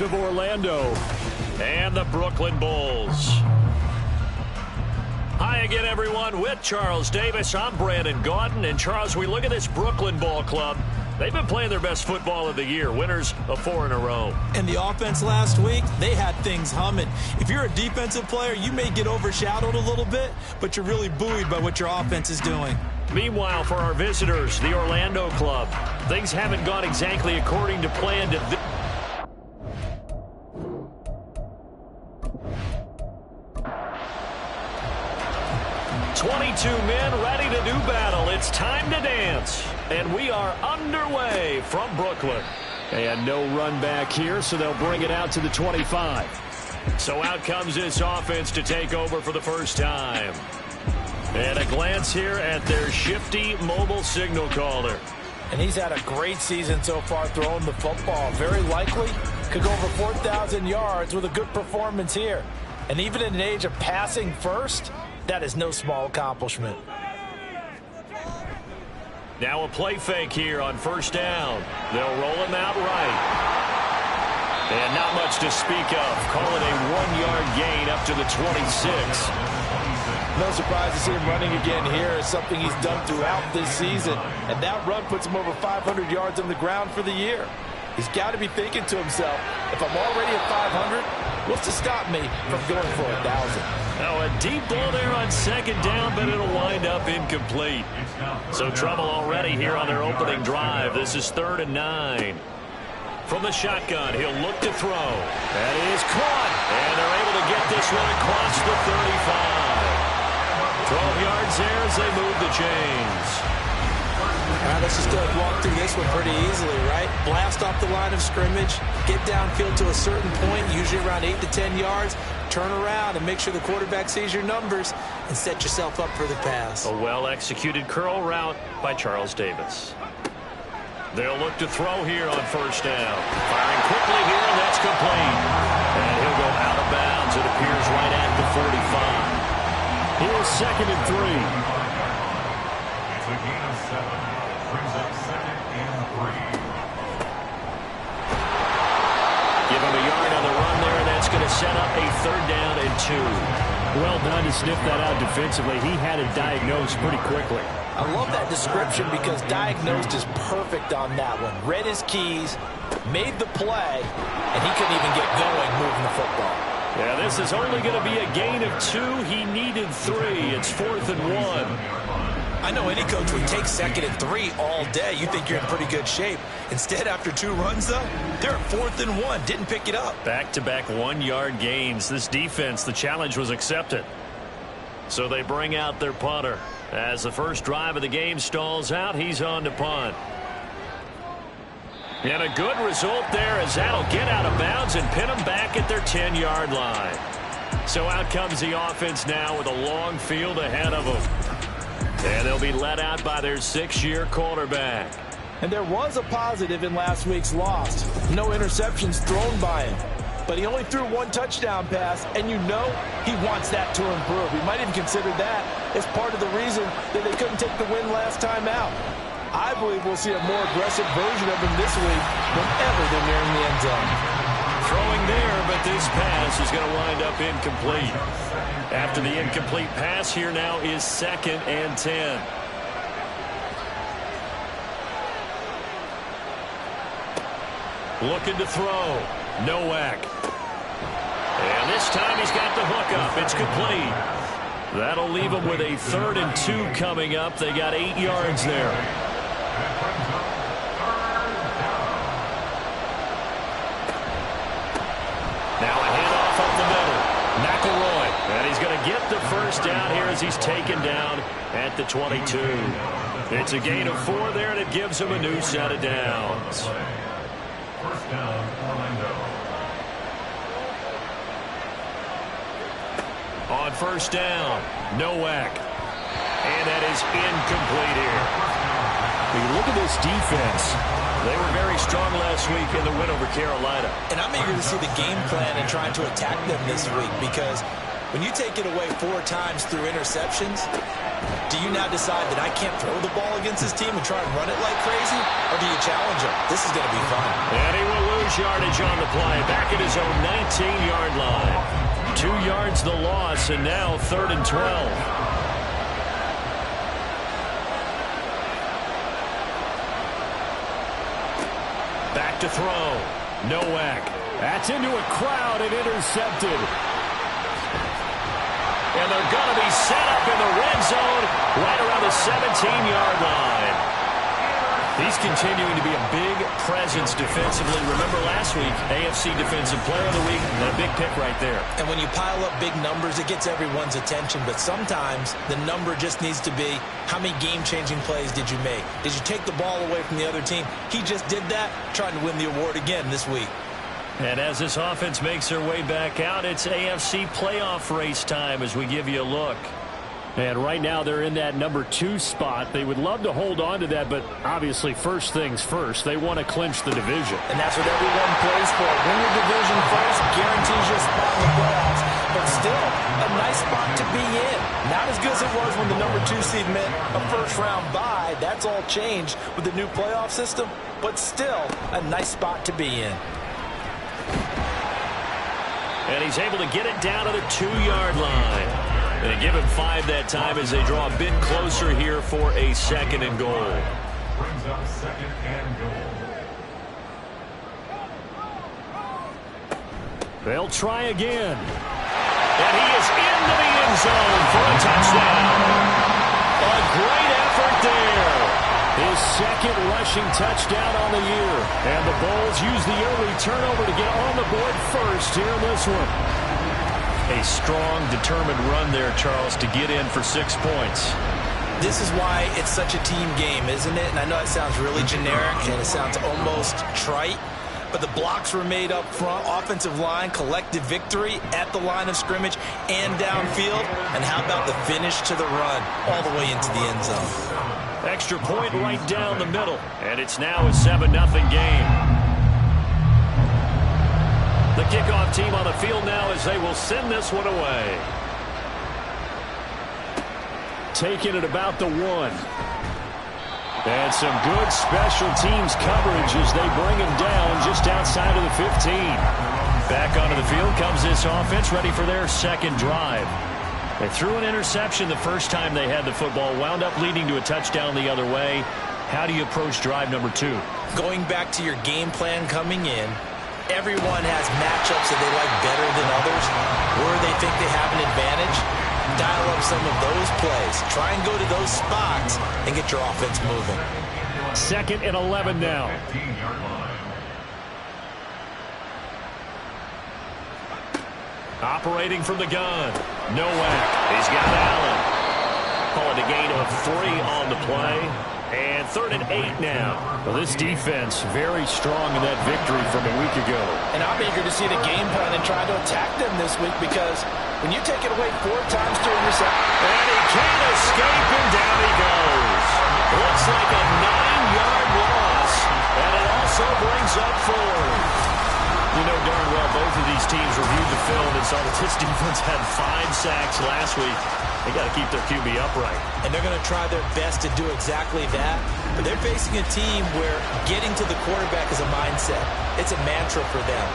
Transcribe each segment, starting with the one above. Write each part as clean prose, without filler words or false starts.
Of Orlando and the Brooklyn Bulls. Hi again, everyone. With Charles Davis, I'm Brandon Gaudin. And Charles, we look at this Brooklyn ball club. They've been playing their best football of the year, winners of 4 in a row. And the offense last week, they had things humming. If you're a defensive player, you may get overshadowed a little bit, but you're really buoyed by what your offense is doing. Meanwhile, for our visitors, the Orlando club, things haven't gone exactly according to plan. 22 men ready to do battle. It's time to dance. And we are underway from Brooklyn. And no run back here, so they'll bring it out to the 25. So out comes this offense to take over for the first time. And a glance here at their shifty mobile signal caller. And he's had a great season so far throwing the football. Very likely could go over 4,000 yards with a good performance here. And even in an age of passing first, that is no small accomplishment. Now a play fake here on first down. They'll roll him out right. And not much to speak of. Call it a 1-yard gain up to the 26. No surprise to see him running again here. It's something he's done throughout this season. And that run puts him over 500 yards on the ground for the year. He's got to be thinking to himself, if I'm already at 500, what's to stop me from going for 1,000? Now a deep ball there on second down, but it'll wind up incomplete. So trouble already here on their opening drive. This is 3rd and 9. From the shotgun, he'll look to throw. That is caught. And they're able to get this one across the 35. 12 yards there as they move the chains. All right, let's just walk through this one pretty easily, right? Blast off the line of scrimmage, get downfield to a certain point, usually around 8 to 10 yards, turn around and make sure the quarterback sees your numbers and set yourself up for the pass. A well-executed curl route by Charles Davis. They'll look to throw here on first down. Firing quickly here, and that's complete. And he'll go out of bounds, it appears, right at the 45. Here's 2nd and 3. It's a gain of 7. Brings up 2nd and 3. Give him a yard on the run there, and that's going to set up a 3rd down and 2. Well done to sniff that out defensively. He had it diagnosed pretty quickly. I love that description because diagnosed is perfect on that one. Read his keys, made the play, and he couldn't even get going moving the football. Yeah, this is only going to be a gain of 2. He needed 3. It's 4th and 1. I know any coach would take 2nd and 3 all day. You think you're in pretty good shape. Instead, after 2 runs, though, they're at 4th and 1. Didn't pick it up. Back-to-back 1-yard gains. This defense, the challenge was accepted. So they bring out their punter. As the first drive of the game stalls out, he's on to punt. And a good result there as that'll get out of bounds and pin them back at their 10-yard line. So out comes the offense now with a long field ahead of them. And they'll be let out by their 6-year quarterback. And there was a positive in last week's loss. No interceptions thrown by him. But he only threw 1 touchdown pass, and you know he wants that to improve. He might even consider that as part of the reason that they couldn't take the win last time out. I believe we'll see a more aggressive version of him this week whenever they're nearing the end zone. Throwing there, but this pass is going to wind up incomplete. After the incomplete pass, here now is 2nd and 10. Looking to throw. Nowak. And this time he's got the hook up. It's complete. That'll leave him with a 3rd and 2 coming up. They got 8 yards there. Now a handoff up the middle. McElroy. And he's going to get the first down here as he's taken down at the 22. It's a gain of 4 there, and it gives him a new set of downs. First down, Orlando. On first down, Nowak. And that is incomplete here. When you look at this defense, they were very strong last week in the win over Carolina. And I'm eager to see the game plan and trying to attack them this week because when you take it away 4 times through interceptions, do you now decide that I can't throw the ball against this team and try and run it like crazy? Or do you challenge them? This is going to be fun. And he will lose lose yardage on the play. Back at his own 19-yard line. 2 yards the loss, and now 3rd and 12. Back to throw. Nowak. That's into a crowd and intercepted. And they're going to be set up in the red zone right around the 17-yard line. He's continuing to be a big presence defensively. Remember last week, AFC Defensive Player of the Week, and a big pick right there. And when you pile up big numbers, it gets everyone's attention. But sometimes the number just needs to be, how many game-changing plays did you make? Did you take the ball away from the other team? He just did that, trying to win the award again this week. And as this offense makes their way back out, it's AFC playoff race time as we give you a look. And right now they're in that number 2 spot. They would love to hold on to that, but obviously first things first. They want to clinch the division. And that's what everyone plays for. Win your division first, guarantees you a spot in the playoffs. But still, a nice spot to be in. Not as good as it was when the number 2 seed meant a first-round bye. That's all changed with the new playoff system. But still, a nice spot to be in. And he's able to get it down to the 2-yard line. And they give him 5 that time as they draw a bit closer here for a 2nd and goal. Brings up 2nd and goal. They'll try again. And he is into the end zone for a touchdown. A great effort there. His 2nd rushing touchdown on the year. And the Bulls use the early turnover to get on the board first here in this one. A strong, determined run there, Charles, to get in for 6 points. This is why it's such a team game, isn't it? And I know it sounds really generic and it sounds almost trite, but the blocks were made up front, offensive line, collective victory at the line of scrimmage and downfield. And how about the finish to the run all the way into the end zone? Extra point right down the middle, and it's now a 7-0 game. The kickoff team on the field now as they will send this one away. Taking it about the 1. And some good special teams coverage as they bring him down just outside of the 15. Back onto the field comes this offense, ready for their 2nd drive. They threw an interception the first time they had the football, wound up leading to a touchdown the other way. How do you approach drive number 2? Going back to your game plan coming in, everyone has matchups that they like better than others, where they think they have an advantage. Dial up some of those plays. Try and go to those spots and get your offense moving. 2nd and 11 now. 15-yard line. Operating from the gun. Nowak. He's got Allen. Call it a gain of 3 on the play. And 3rd and 8 now. Well, this defense very strong in that victory from a week ago. And I'm eager to see the game plan and try to attack them this week, because when you take it away 4 times to intercept. And he can't escape, and down he goes. Looks like a 9-yard loss. And it also brings up 4. You know darn well both of these teams reviewed the film and saw that this defense had 5 sacks last week. They got to keep their QB upright. And they're going to try their best to do exactly that. But they're facing a team where getting to the quarterback is a mindset. It's a mantra for them.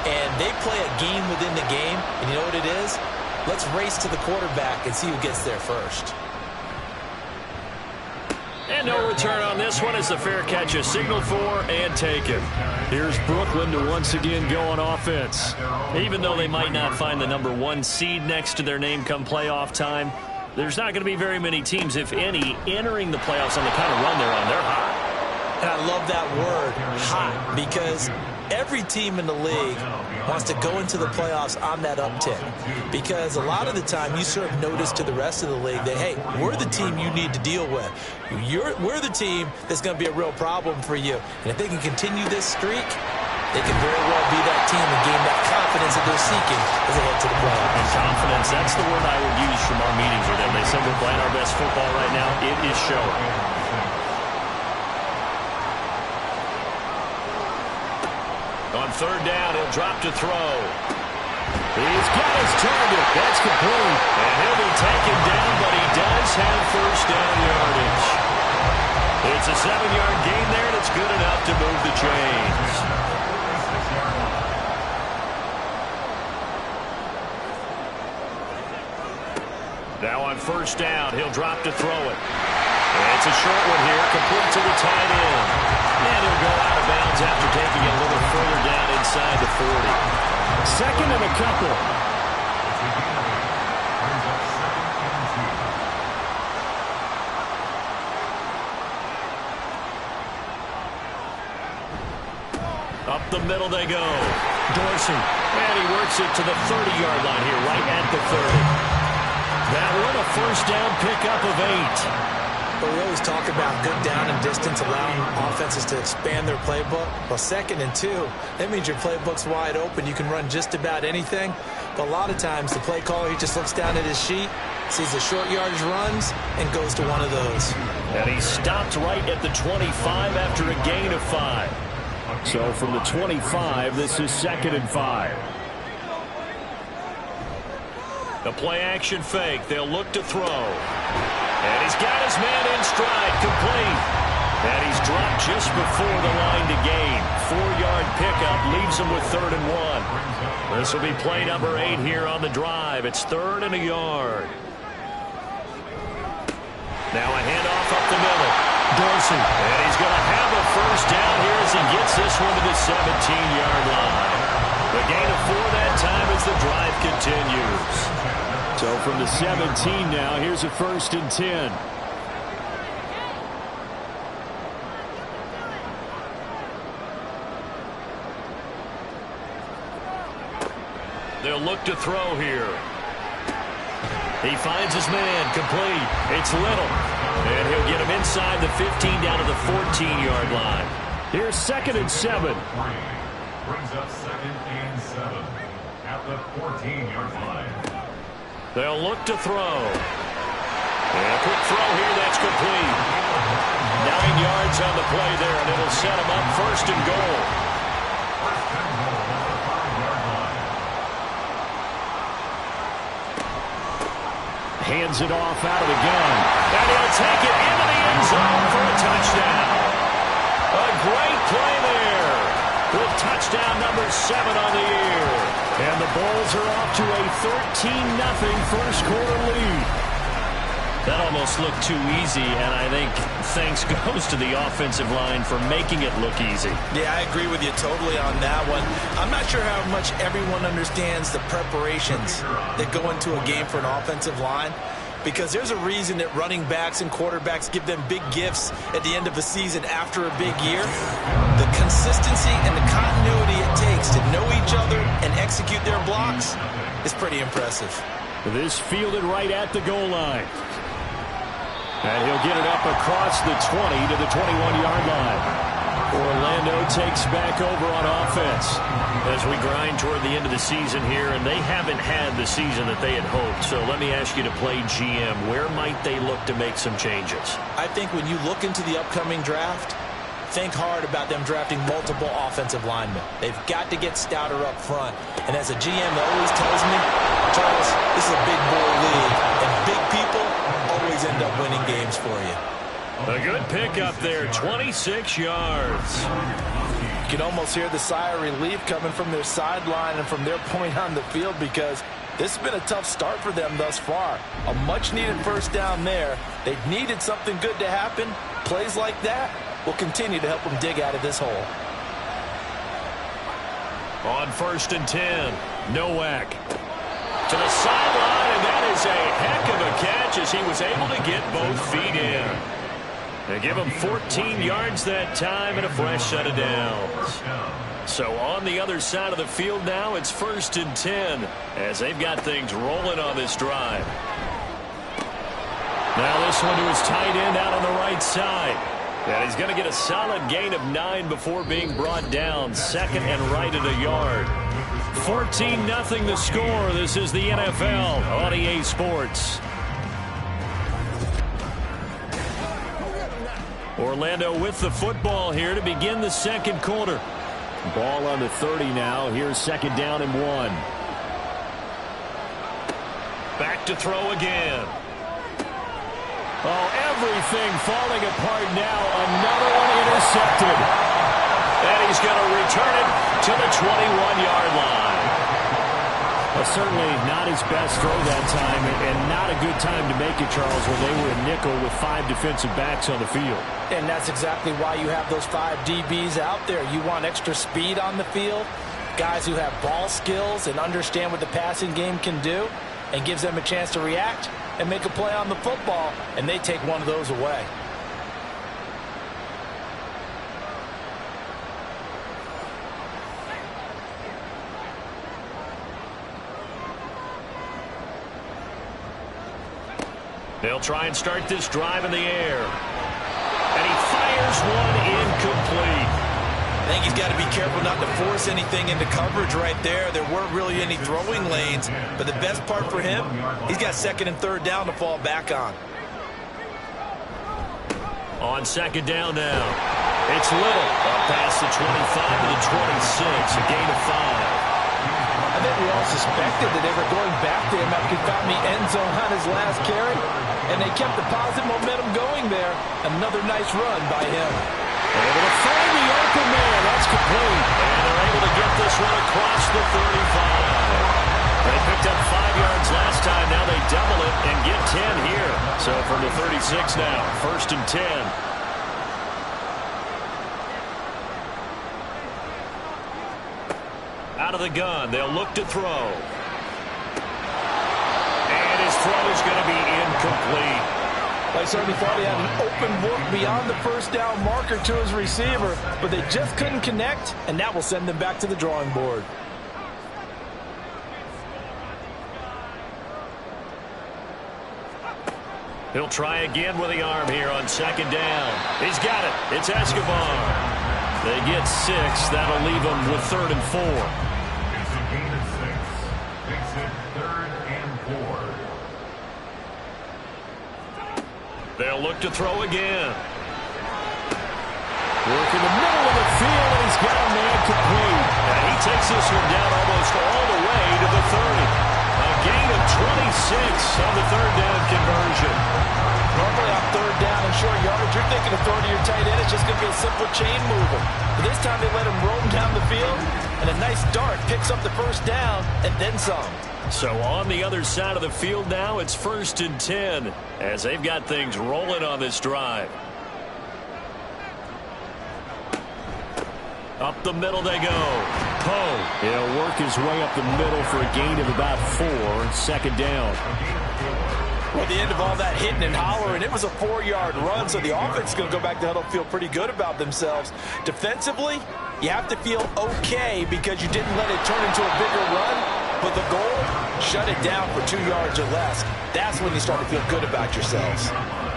And they play a game within the game. And you know what it is? Let's race to the quarterback and see who gets there first. And no return on this one as the fair catch is signaled for and taken. Here's Brooklyn to once again go on offense. Even though they might not find the number 1 seed next to their name come playoff time, there's not going to be very many teams, if any, entering the playoffs on the kind of run they're on. They're hot. And I love that word, hot, because every team in the league wants to go into the playoffs on that uptick. Because a lot of the time you serve notice to the rest of the league that, hey, we're the team you need to deal with. We're the team that's going to be a real problem for you. And if they can continue this streak, they can very well be that team and gain that confidence that they're seeking as they head to the playoffs. And confidence, that's the word I would use from our meetings with them. They said we're playing our best football right now. It is showing. On 3rd down, he'll drop to throw. He's got his target. That's complete. And he'll be taken down, but he does have 1st down yardage. It's a 7-yard gain there, and it's good enough to move the chains. Now on first down, he'll drop to throw it. It's a short one here, complete to the tight end. And he'll go out of bounds after taking it a little further down inside the 40. Second and a couple. Up the middle they go. Dorsey. And he works it to the 30-yard line here, right at the 30. That one a first down pickup of 8. But we always talk about good down and distance, allowing offenses to expand their playbook. Well, 2nd and 2, that means your playbook's wide open. You can run just about anything. But a lot of times, the play caller, he just looks down at his sheet, sees the short yardage runs, and goes to one of those. And he stopped right at the 25 after a gain of 5. So from the 25, this is 2nd and 5. The play-action fake. They'll look to throw. And he's got his man in stride, complete. And he's dropped just before the line to gain. 4-yard pickup leaves him with 3rd and 1. This will be play number 8 here on the drive. It's 3rd and a yard. Now a handoff up the middle. Dorsey. And he's going to have a first down here as he gets this one to the 17-yard line. The gain of 4 that time as the drive continues. So from the 17 now, here's a 1st and 10. They'll look to throw here. He finds his man, complete. It's Little. And he'll get him inside the 15 down to the 14-yard line. Here's 2nd and 7. Brings up 2nd and 7 at the 14-yard line. They'll look to throw. And a quick throw here, that's complete. 9 yards on the play there, and it'll set him up 1st and goal. First and goal at the 5-yard line. Hands it off out of the gun. And he'll take it into the end zone for a touchdown. A great play there, with touchdown number 7 on the year. And the Bulls are off to a 13-0 first quarter lead. That almost looked too easy, and I think thanks goes to the offensive line for making it look easy. Yeah, I agree with you totally on that one. I'm not sure how much everyone understands the preparations that go into a game for an offensive line, because there's a reason that running backs and quarterbacks give them big gifts at the end of a season after a big year. The consistency and the continuity it takes to know each other and execute their blocks is pretty impressive. This fielded right at the goal line. And he'll get it up across the 20 to the 21-yard line. Orlando takes back over on offense. As we grind toward the end of the season here, and they haven't had the season that they had hoped. So let me ask you to play GM. Where might they look to make some changes? I think when you look into the upcoming draft, think hard about them drafting multiple offensive linemen. They've got to get stouter up front. And as a GM that always tells me, Charles, this is a big boy league, and big people always end up winning games for you. A good pickup there, 26 yards. You can almost hear the sigh of relief coming from their sideline and from their point on the field, because this has been a tough start for them thus far. A much-needed first down there. They've needed something good to happen. Plays like that will continue to help them dig out of this hole. On 1st and 10, Nowak to the sideline, and that is a heck of a catch as he was able to get both feet in. They give him 14 yards that time and a fresh set of downs. So on the other side of the field now, it's 1st and 10 as they've got things rolling on this drive. Now this one to his tight end out on the right side. And he's going to get a solid gain of 9 before being brought down. 2nd and right at a yard. 14-0 the score. This is the NFL on EA Sports. Orlando with the football here to begin the second quarter. Ball on the 30 now. Here's 2nd down and 1. Back to throw again. Oh, everything falling apart now. Another one intercepted. And he's going to return it to the 21-yard line. A Certainly not his best throw that time, and not a good time to make it, Charles, when they were a nickel with 5 defensive backs on the field. And that's exactly why you have those 5 DBs out there. You want extra speed on the field, guys who have ball skills and understand what the passing game can do, and gives them a chance to react and make a play on the football, and they take one of those away. They'll try and start this drive in the air. And he fires one incomplete. I think he's got to be careful not to force anything into coverage right there. There weren't really any throwing lanes, but the best part for him, he's got 2nd and 3rd down to fall back on. On 2nd down now. It's Little. Up past the 25 to the 26, a gain of 5. I think we all suspected that they were going back to him after he found the end zone on his last carry, and they kept the positive momentum going there. Another nice run by him. Able to find the open man. That's complete. And they're able to get this one across the 35. They picked up 5 yards last time. Now they double it and get 10 here. So from the 36 now, 1st and 10. Out of the gun, they'll look to throw. And his throw is going to be incomplete. I certainly thought he had an open look beyond the 1st down marker to his receiver, but they just couldn't connect, and that will send them back to the drawing board. He'll try again with the arm here on 2nd down. He's got it. It's Escobar. They get 6. That'll leave them with 3rd and 4. They'll look to throw again. Work in the middle of the field, and he's got a man complete. And he takes this one down almost all the way to the 30. A gain of 26 on the 3rd down conversion. Normally on 3rd down and short yardage, you're thinking of throwing to your tight end. It's just going to be a simple chain mover. But this time they let him roam down the field, and a nice dart picks up the 1st down and then some. So on the other side of the field now, it's 1st and 10 as they've got things rolling on this drive. Up the middle they go. Poe, he'll work his way up the middle for a gain of about 4, 2nd down. Well, at the end of all that hitting and hollering, it was a 4-yard run, so the offense is going to go back to huddle, feel pretty good about themselves. Defensively, you have to feel okay because you didn't let it turn into a bigger run, but the goal, shut it down for 2 yards or less. That's when you start to feel good about yourselves.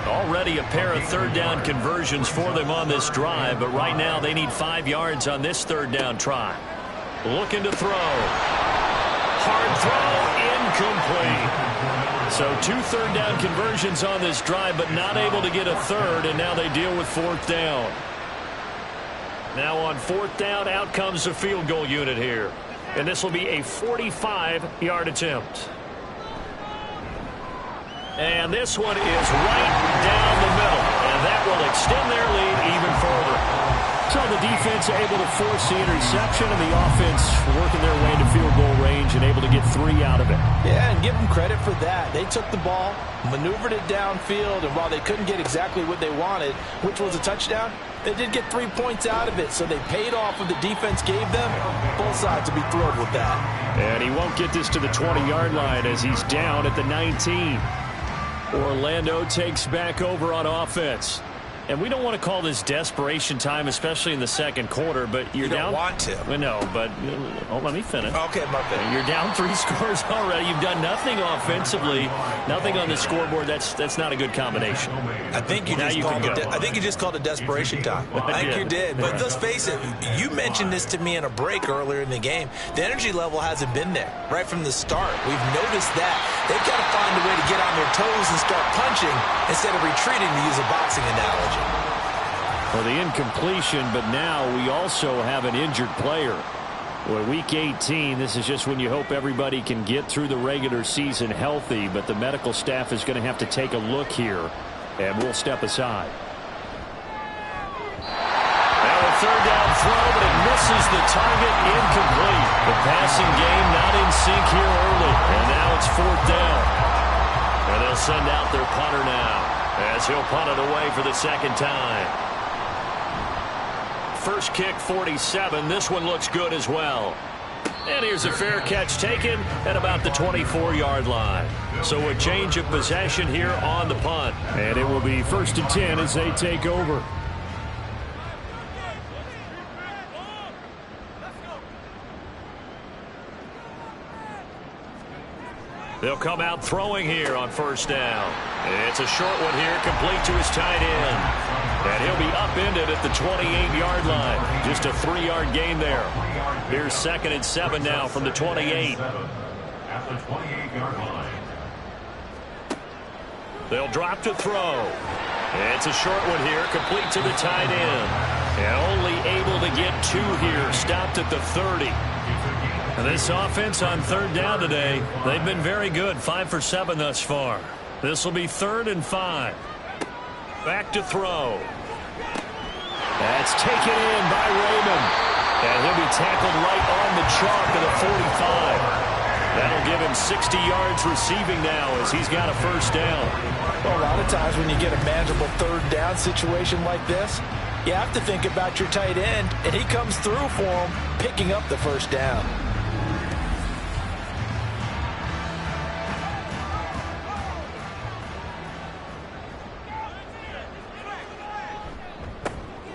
Already a pair of 3rd down conversions for them on this drive, but right now they need 5 yards on this 3rd down try. Looking to throw. Hard throw, incomplete. So 2 3rd down conversions on this drive, but not able to get a 3rd, and now they deal with 4th down. Now on 4th down, out comes the field goal unit here. And this will be a 45-yard attempt. And this one is right down the middle. And that will extend their lead even further. So the defense able to force the interception, and the offense working their way into field goal range and able to get 3 out of it. Yeah, and give them credit for that. They took the ball, maneuvered it downfield, and while they couldn't get exactly what they wanted, which was a touchdown, they did get 3 points out of it, so they paid off what the defense gave them. Both sides will be thrilled with that. And he won't get this to the 20-yard line as he's down at the 19. Orlando takes back over on offense. And we don't want to call this desperation time, especially in the 2nd quarter, but you're down. You don't want to. No, but let me finish. Okay, my bad. You're down 3 scores already. You've done nothing offensively, nothing on the scoreboard. That's not a good combination. I think you just called it desperation time. I think you did. But let's face it, you mentioned this to me in a break earlier in the game. The energy level hasn't been there right from the start. We've noticed that. They've got to find a way to get on their toes and start punching instead of retreating, to use a boxing analogy. For the incompletion, but now we also have an injured player. Well, week 18, this is just when you hope everybody can get through the regular season healthy, but the medical staff is going to have to take a look here, and we'll step aside. Now a 3rd down throw, but it misses the target, incomplete. The passing game not in sync here early. 4th down. And they'll send out their punter now as he'll punt it away for the 2nd time. First kick, 47. This one looks good as well. And here's a fair catch taken at about the 24-yard line. So a change of possession here on the punt. And it will be 1st and 10 as they take over. They'll come out throwing here on 1st down. It's a short one here, complete to his tight end. And he'll be upended at the 28-yard line. Just a 3-yard gain there. Here's 2nd and 7 now from the 28. At the 28-yard line. They'll drop to throw. It's a short one here, complete to the tight end. And only able to get 2 here, stopped at the 30. And this offense on 3rd down today, they've been very good, 5 for 7 thus far. This will be 3rd and 5. Back to throw. That's taken in by Raymond. And he'll be tackled right on the chalk of the 45. That'll give him 60 yards receiving now as he's got a 1st down. Well, a lot of times when you get a manageable 3rd down situation like this, you have to think about your tight end, and he comes through for him, picking up the 1st down.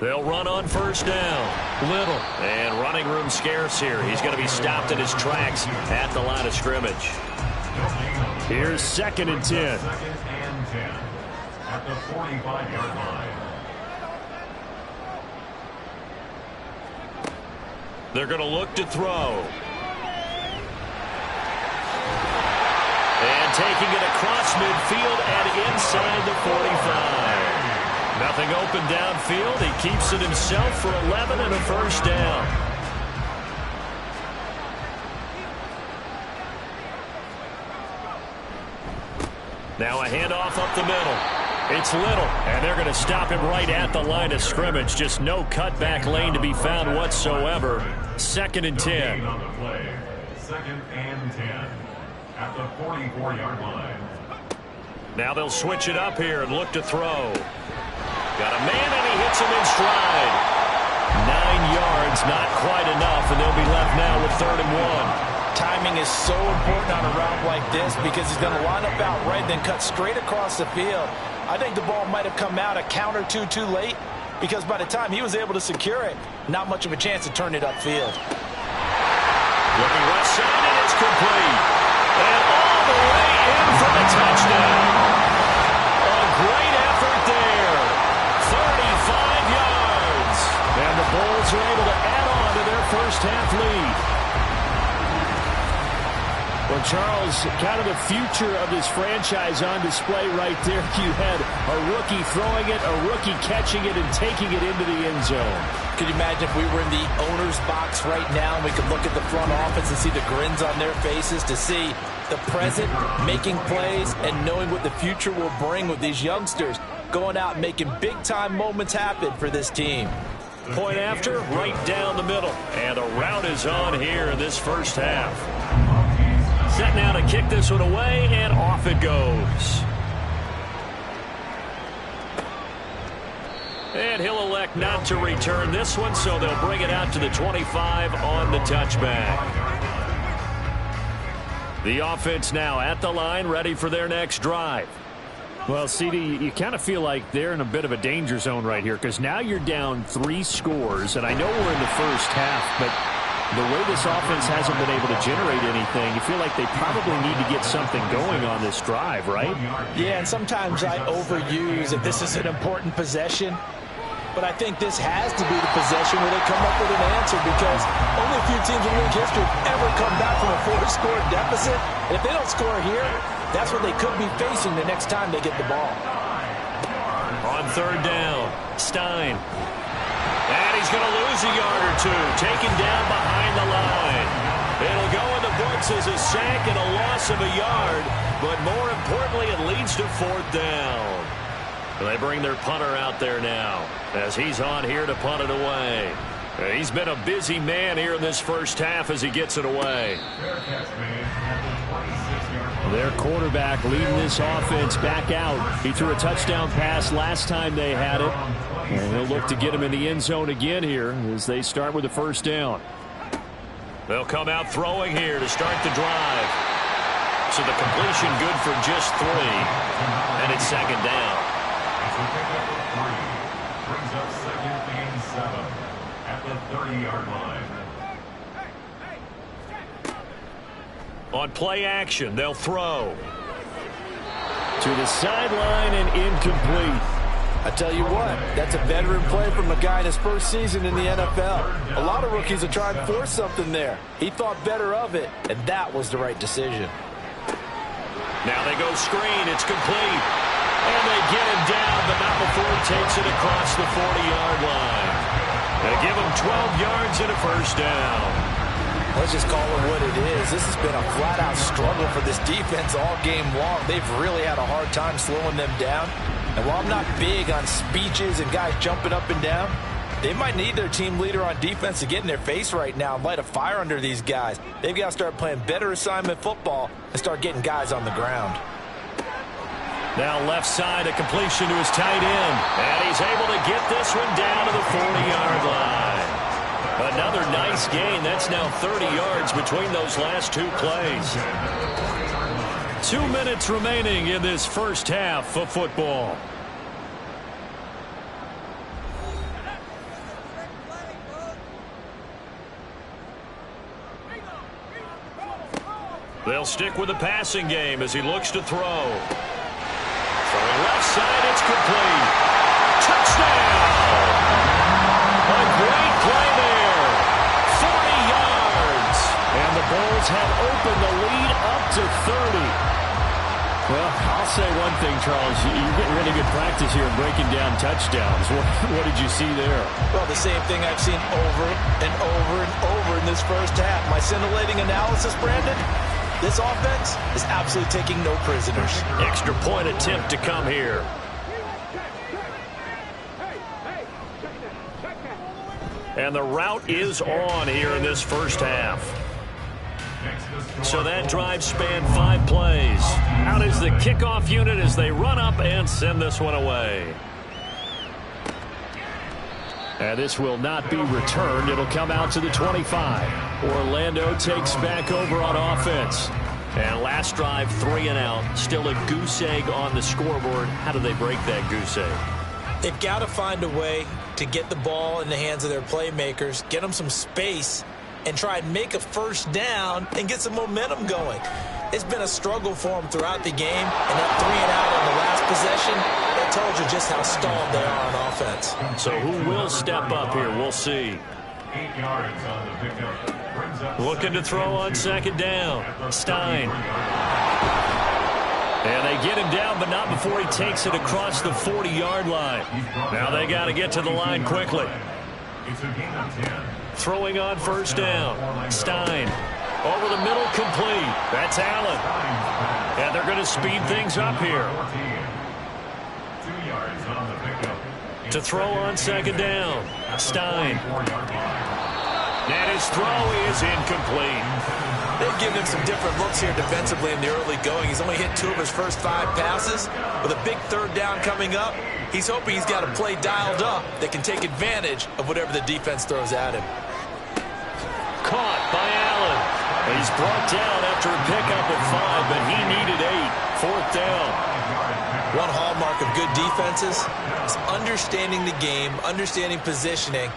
They'll run on 1st down. Little. And running room scarce here. He's going to be stopped in his tracks at the line of scrimmage. Here's 2nd and 10. 2nd and 10. At the 45-yard line. They're going to look to throw. And taking it across midfield and inside the 45. Nothing open downfield. He keeps it himself for 11 and a 1st down. Now a handoff up the middle. It's Little, and they're going to stop him right at the line of scrimmage. Just no cutback lane to be found whatsoever. 2nd and 10. On the play. 2nd and 10. At the 44-yard line. Now they'll switch it up here and look to throw. Got a man, and he hits him in stride. 9 yards, not quite enough, and they'll be left now with 3rd and 1. Timing is so important on a route like this because he's going to line up out right, then cut straight across the field. I think the ball might have come out a count or two too late because by the time he was able to secure it, not much of a chance to turn it upfield. Looking left side, and it's complete. And all the way in for the touchdown. A great effort there. 35 yards. And the Bulls are able to add on to their 1st half lead. Well, Charles, kind of the future of this franchise on display right there. You had a rookie throwing it, a rookie catching it, and taking it into the end zone. Could you imagine if we were in the owner's box right now and we could look at the front office and see the grins on their faces, to see the present making plays and knowing what the future will bring with these youngsters going out and making big-time moments happen for this team. Point after, right down the middle. And the route is on here in this 1st half. Set now to kick this one away, and off it goes. And he'll elect not to return this one, so they'll bring it out to the 25 on the touchback. The offense now at the line, ready for their next drive. Well, CD, you kind of feel like they're in a bit of a danger zone right here because now you're down 3 scores, and I know we're in the 1st half, but the way this offense hasn't been able to generate anything, you feel like they probably need to get something going on this drive, right? Yeah, and sometimes I overuse if this is an important possession. But I think this has to be the possession where they come up with an answer because only a few teams in league history have ever come back from a 4-score deficit. And if they don't score here, that's what they could be facing the next time they get the ball. On 3rd down, Stein. And he's going to lose a yard or two, taken down behind the line. It'll go in the books as a sack and a loss of a yard, but more importantly, it leads to 4th down. They bring their punter out there now as he's on here to punt it away. He's been a busy man here in this first half as he gets it away. Their quarterback leading this offense back out. He threw a touchdown pass last time they had it. And he'll look to get him in the end zone again here as they start with the first down. They'll come out throwing here to start the drive. So the completion good for just 3. And it's second down. Brings up second and 7 at the 30-yard line. On play action, they'll throw. To the sideline and incomplete. I tell you what, that's a veteran play from a guy in his first season in the NFL. A lot of rookies are trying to force something there. He thought better of it, and that was the right decision. Now they go screen. It's complete. And they get him down, but not before he takes it across the 40-yard line. They give him 12 yards and a first down. Let's just call it what it is. This has been a flat-out struggle for this defense all game long. They've really had a hard time slowing them down. And while I'm not big on speeches and guys jumping up and down, they might need their team leader on defense to get in their face right now and light a fire under these guys. They've got to start playing better assignment football and start getting guys on the ground. Now left side, a completion to his tight end. And he's able to get this one down to the 40-yard line. Another nice gain. That's now 30 yards between those last 2 plays. 2 minutes remaining in this first half of football. They'll stick with the passing game as he looks to throw. Throwing left side, it's complete. Touchdown! A great play there. 40 yards. And the Bulls have opened the lead up to 30. Well, I'll say one thing, Charles. You're getting really good practice here breaking down touchdowns. What did you see there? Well, the same thing I've seen over and over and over in this first half. My scintillating analysis, Brandon, this offense is absolutely taking no prisoners. Extra point attempt to come here. And the route is on here in this first half. So that drive spanned 5 plays. Out is the kickoff unit as they run up and send this one away. And this will not be returned. It'll come out to the 25. Orlando takes back over on offense. And last drive, 3 and out. Still a goose egg on the scoreboard. How do they break that goose egg? They've got to find a way to get the ball in the hands of their playmakers, get them some space, and try and make a first down and get some momentum going. It's been a struggle for them throughout the game, and that 3 and out on the last possession, that told you just how stalled they are on offense. So who will step up here? We'll see. 8 yards on the pickup. Looking to throw on second down. Stein. And they get him down, but not before he takes it across the 40-yard line. Now they got to get to the line quickly. It's a gain of 10. Throwing on first down. Stein. Over the middle, complete. That's Allen. And they're going to speed things up here. 2 yards on the pickup. To throw on second down. Stein. And his throw is incomplete. They've given him some different looks here defensively in the early going. He's only hit 2 of his first 5 passes. With a big third down coming up, he's hoping he's got a play dialed up that can take advantage of whatever the defense throws at him. Caught by Allen. He's brought down after a pickup of 5, but he needed 8. Fourth down. One hallmark of good defenses is understanding the game, understanding positioning,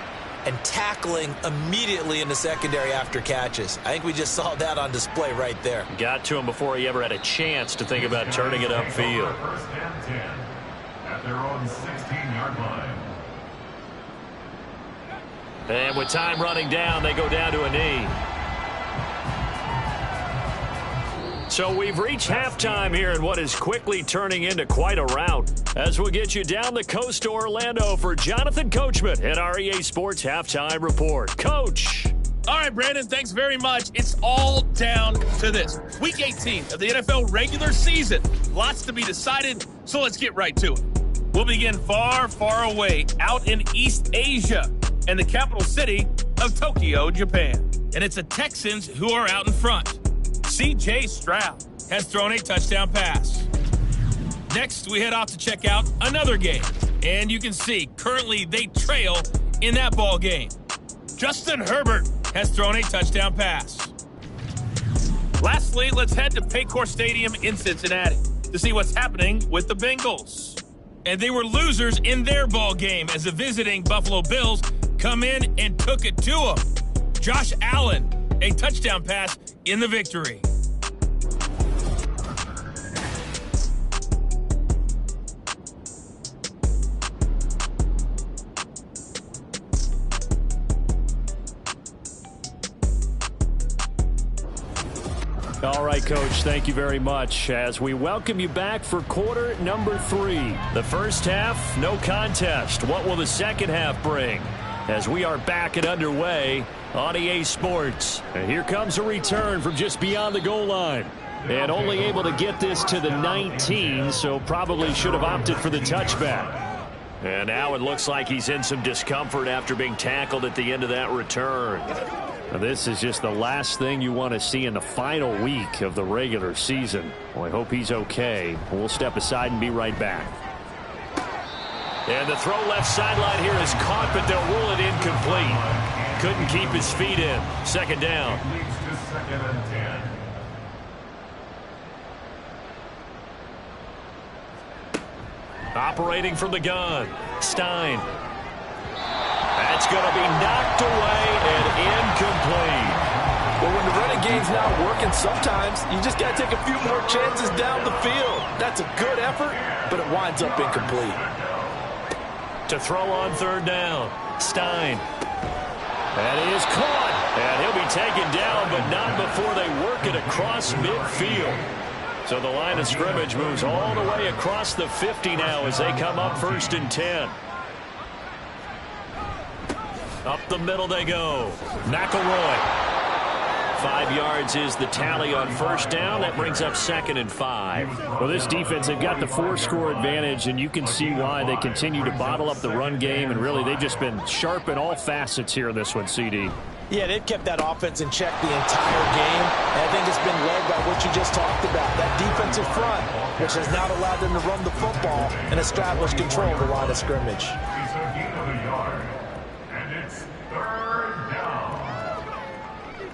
and tackling immediately in the secondary after catches. I think we just saw that on display right there. Got to him before he ever had a chance to think about turning it upfield. First and 10 at their own 16-yard line. And with time running down, they go down to a knee. So we've reached halftime here in what is quickly turning into quite a rout. As we'll get you down the coast to Orlando for Jonathan Coachman at our EA Sports Halftime Report. Coach. All right, Brandon, thanks very much. It's all down to this. Week 18 of the NFL regular season. Lots to be decided, so let's get right to it. We'll begin far, far away out in East Asia. And the capital city of Tokyo, Japan. And it's the Texans who are out in front. C.J. Stroud has thrown a touchdown pass. Next, we head off to check out another game. And you can see, currently they trail in that ball game. Justin Herbert has thrown a touchdown pass. Lastly, let's head to Paycor Stadium in Cincinnati to see what's happening with the Bengals. And they were losers in their ball game as the visiting Buffalo Bills come in and took it to them. Josh Allen, a touchdown pass in the victory. All right, Coach, thank you very much as we welcome you back for quarter number 3. The first half, no contest. What will the second half bring? As we are back and underway on EA Sports. And here comes a return from just beyond the goal line. And only able to get this to the 19, so probably should have opted for the touchback. And now it looks like he's in some discomfort after being tackled at the end of that return. This is just the last thing you want to see in the final week of the regular season. Well, I hope he's okay. We'll step aside and be right back. And the throw left sideline here is caught, but they'll rule it incomplete. Couldn't keep his feet in. Second down. Second and 10. Operating from the gun. Stein. That's going to be knocked away and incomplete. Well, when the running game's not working, sometimes you just got to take a few more chances down the field. That's a good effort, but it winds up incomplete. To throw on third down. Stein. And he is caught. And he'll be taken down, but not before they work it across midfield. So the line of scrimmage moves all the way across the 50 now as they come up 1st and 10. Up the middle they go. McElroy. 5 yards is the tally on first down. That brings up 2nd and 5. Well, this defense, they've got the 4-score advantage, and you can see why they continue to bottle up the run game, and really they've just been sharp in all facets here in this one, CD. Yeah, they've kept that offense in check the entire game, and I think it's been led by what you just talked about, that defensive front, which has now allowed them to run the football and establish control of the line of scrimmage. It's a gain of a yard, and it's 3rd down.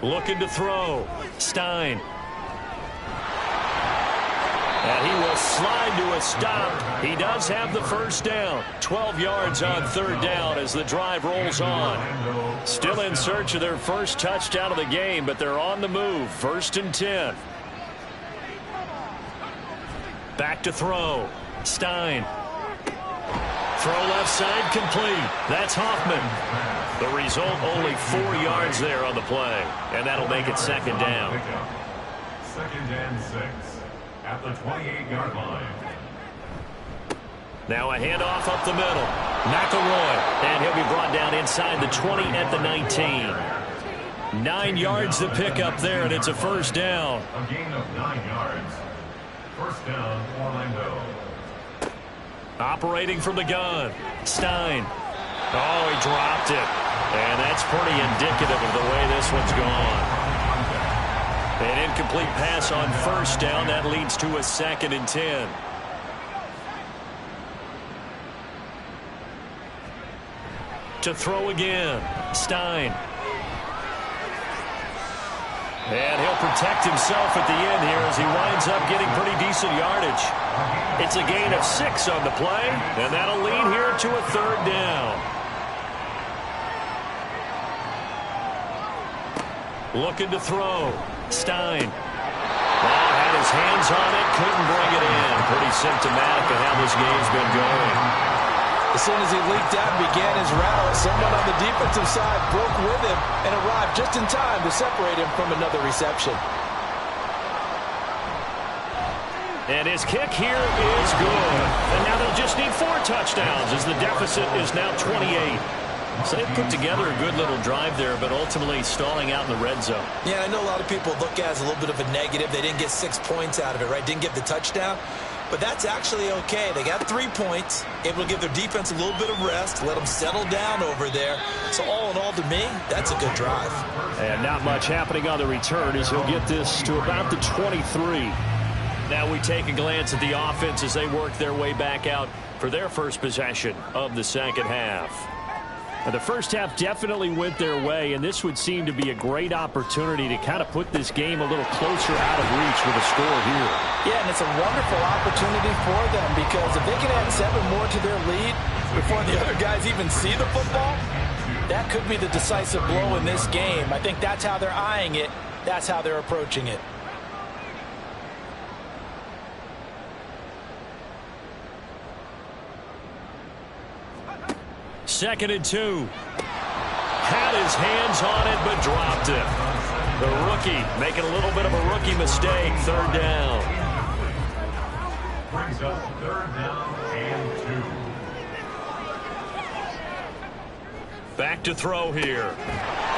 Looking to throw. Stein. And he will slide to a stop. He does have the first down. 12 yards on third down as the drive rolls on. Still in search of their first touchdown of the game, but they're on the move. 1st and 10. Back to throw. Stein. Throw left side complete. That's Hoffman. The result, only 4 yards there on the play. And that'll make it 2nd down. 2nd and 6 at the 28-yard line. Now a handoff up the middle. McElroy. And he'll be brought down inside the 20 at the 19. 9 yards to pick up there, and it's a first down. A gain of 9 yards. First down, Orlando. Operating from the gun. Stein. Oh, he dropped it. And that's pretty indicative of the way this one's gone. An incomplete pass on first down. That leads to a 2nd and 10. To throw again. Stein. And he'll protect himself at the end here as he winds up getting pretty decent yardage. It's a gain of 6 on the play, and that'll lead here to a 3rd down. Looking to throw. Stein. Well, had his hands on it, couldn't bring it in. Pretty symptomatic of how this game's been going. As soon as he leaked out and began his route, someone on the defensive side broke with him and arrived just in time to separate him from another reception. And his kick here is good. And now they'll just need 4 touchdowns as the deficit is now 28. So they put together a good little drive there, but ultimately stalling out in the red zone. Yeah, I know a lot of people look at it as a little bit of a negative. They didn't get 6 points out of it, right? Didn't get the touchdown. but that's actually okay. They got 3 points, able to give their defense a little bit of rest, let them settle down over there. So all in all, to me, that's a good drive. And not much happening on the return as he'll get this to about the 23. Now we take a glance at the offense as they work their way back out for their first possession of the second half. And the first half definitely went their way, and this would seem to be a great opportunity to kind of put this game a little closer out of reach with a score here. Yeah, and it's a wonderful opportunity for them because if they can add 7 more to their lead before the other guys even see the football, that could be the decisive blow in this game. I think that's how they're eyeing it. That's how they're approaching it. Second and 2. Had his hands on it, but dropped it. The rookie making a little bit of a rookie mistake. Third down. Brings up third down and 2. Back to throw here.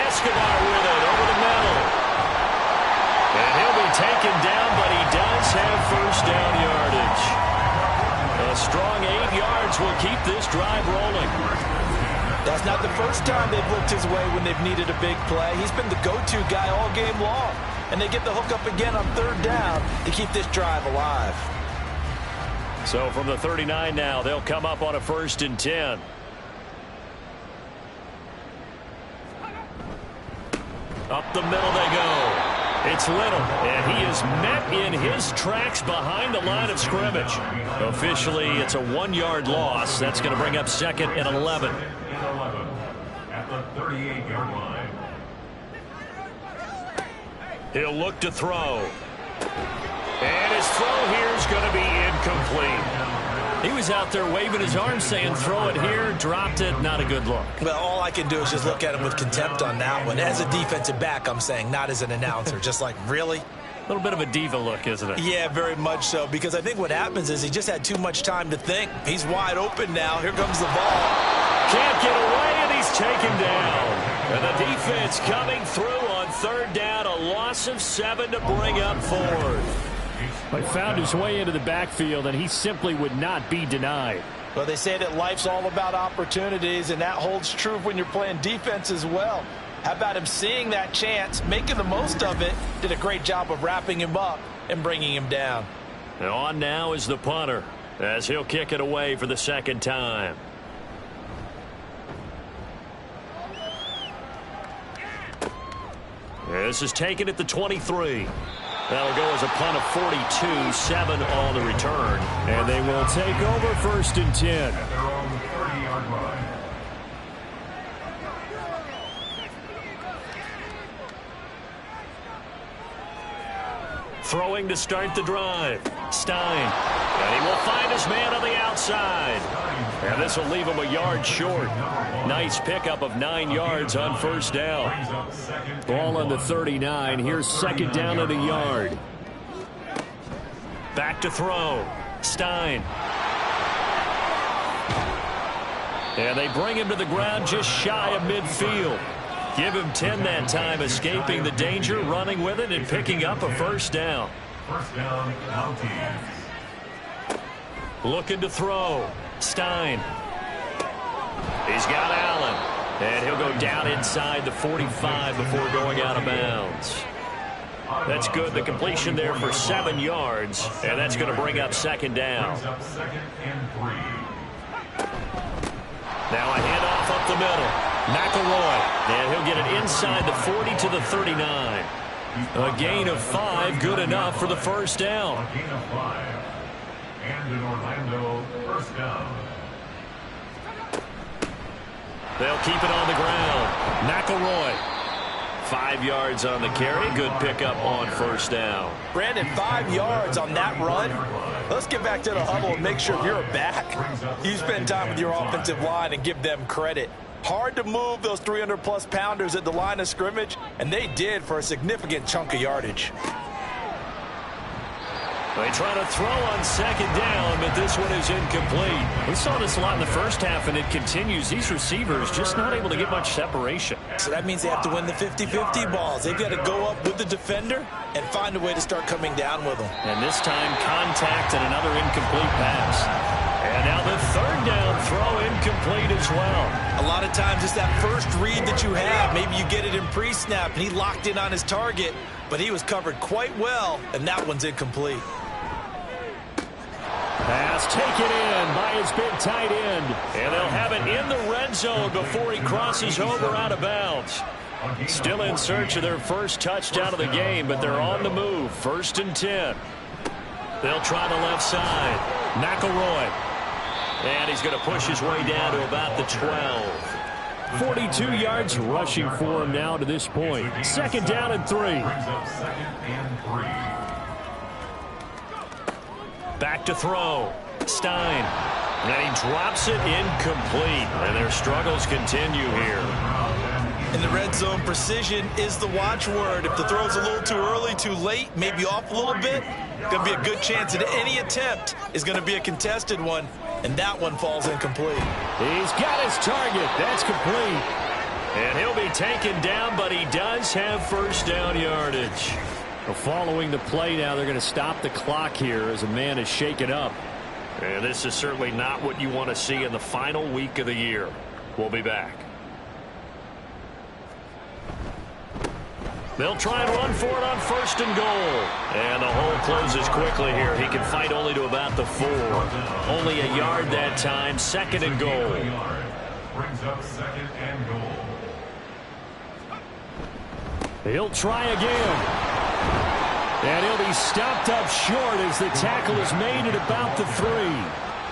Escobar with it over the middle. And he'll be taken down, but he does have first down yardage. A strong 8 yards will keep this drive rolling. That's not the first time they've looked his way when they've needed a big play. He's been the go-to guy all game long. And they get the hook up again on third down to keep this drive alive. So from the 39 now, they'll come up on a 1st and 10. Up the middle they go. It's Little, and he is met in his tracks behind the line of scrimmage. Officially, it's a 1-yard loss. That's going to bring up 2nd and 11. At the 38-yard line. He'll look to throw. And his throw here is going to be incomplete. He was out there waving his arms saying, throw it here, dropped it, not a good look. Well, all I can do is just look at him with contempt on that one. As a defensive back, I'm saying, not as an announcer. Just like, really? A little bit of a diva look, isn't it? Yeah, very much so, because I think what happens is he just had too much time to think. He's wide open now. Here comes the ball. Can't get away, and he's taken down. And the defense coming through on third down, a loss of 7 to bring up 4th. But found his way into the backfield, and he simply would not be denied. Well, they say that life's all about opportunities, and that holds true when you're playing defense as well. How about him seeing that chance, making the most of it, did a great job of wrapping him up and bringing him down. And on now is the punter, as he'll kick it away for the 2nd time. This is taken at the 23. That'll go as a punt of 42, 7 on the return. And they will take over 1st and 10. At their own 30-yard line. Throwing to start the drive. Stein. And he will find his man on the outside. And this will leave him a yard short. Nice pickup of 9 yards on 1st down. Ball on the 39. Here's 2nd down and a yard. Back to throw. Stein. And they bring him to the ground just shy of midfield. Give him 10 that time, escaping the danger, running with it, and picking up a 1st down. First down, Mounties. Looking to throw. Stein. He's got Allen. And he'll go down inside the 45 before going out of bounds. That's good. The completion there for 7 yards. And that's going to bring up 2nd down. Brings up 2nd and 3. Now a handoff up the middle. McElroy. And he'll get it inside the 40 to the 39. A gain of 5, good enough for the 1st down. A gain of 5. And in Orlando, 1st down. They'll keep it on the ground. McElroy. 5 yards on the carry. Good pickup on 1st down. Brandon, 5 yards on that run. Let's get back to the huddle and make sure if you're a back, you spend time with your offensive line and give them credit. Hard to move those 300-plus pounders at the line of scrimmage, and they did for a significant chunk of yardage. They try to throw on second down, but this one is incomplete. We saw this a lot in the first half, and it continues. These receivers just not able to get much separation. So that means they have to win the 50-50 balls. They've got to go up with the defender and find a way to start coming down with them. And this time, contact and another incomplete pass. And now the third down throw incomplete as well. A lot of times it's that first read that you have. Maybe you get it in pre-snap, and he locked in on his target, but he was covered quite well, and that one's incomplete. Pass taken in by his big tight end. And they'll have it in the red zone before he crosses over out of bounds. Still in search of their first touchdown of the game, but they're on the move. 1st and 10. They'll try the left side. McElroy. And he's going to push his way down to about the 12. 42 yards rushing for him now to this point. 2nd down and 3. Brings up 2nd and 3. Back to throw. Stein. And he drops it incomplete. And their struggles continue here. In the red zone, precision is the watchword. If the throw's a little too early, too late, maybe off a little bit, going to be a good chance that any attempt is going to be a contested one, and that one falls incomplete. He's got his target. That's complete. And he'll be taken down, but he does have first down yardage. Following the play now, they're going to stop the clock here as a man is shaken up. And this is certainly not what you want to see in the final week of the year. We'll be back. They'll try and run for it on 1st and goal. And the hole closes quickly here. He can fight only to about the 4. Only a yard that time. 2nd and goal. Brings up 2nd and goal. He'll try again. And he'll be stopped up short as the tackle is made at about the 3.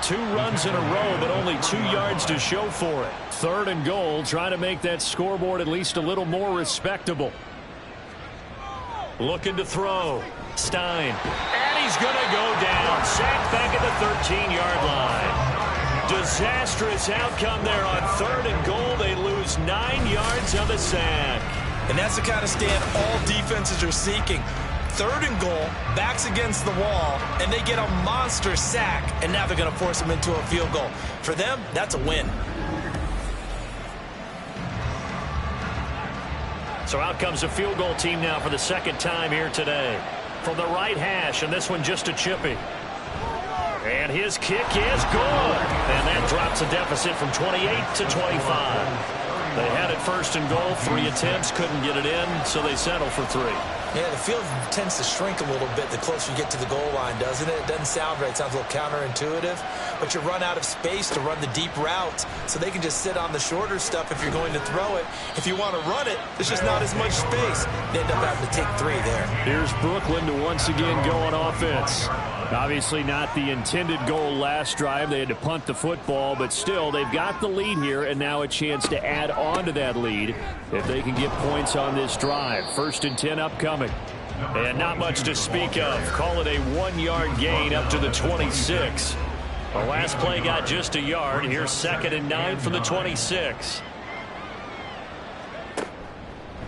2 runs in a row, but only 2 yards to show for it. 3rd and goal, trying to make that scoreboard at least a little more respectable. Looking to throw. Stein. And he's going to go down. Sacked back at the 13-yard line. Disastrous outcome there on 3rd and goal. They lose 9 yards on the sack. And that's the kind of stand all defenses are seeking. 3rd and goal, backs against the wall, and they get a monster sack, and now they're going to force them into a field goal. For them, that's a win. So out comes a field goal team now for the 2nd time here today. From the right hash, and this one just a chippy. And his kick is good. And that drops a deficit from 28 to 25. They had it 1st and goal, 3 attempts, couldn't get it in, so they settle for 3. Yeah, the field tends to shrink a little bit the closer you get to the goal line, doesn't it? It doesn't sound right. It sounds a little counterintuitive. But you run out of space to run the deep routes, so they can just sit on the shorter stuff if you're going to throw it. If you want to run it, there's just not as much space. They end up having to take 3 there. Here's Brooklyn to once again go on offense. Obviously not the intended goal last drive. They had to punt the football, but still they've got the lead here and now a chance to add on to that lead if they can get points on this drive. 1st and 10 upcoming. And not much to speak of. Call it a 1-yard gain up to the 26. The last play got just a yard. Here's 2nd and 9 from the 26.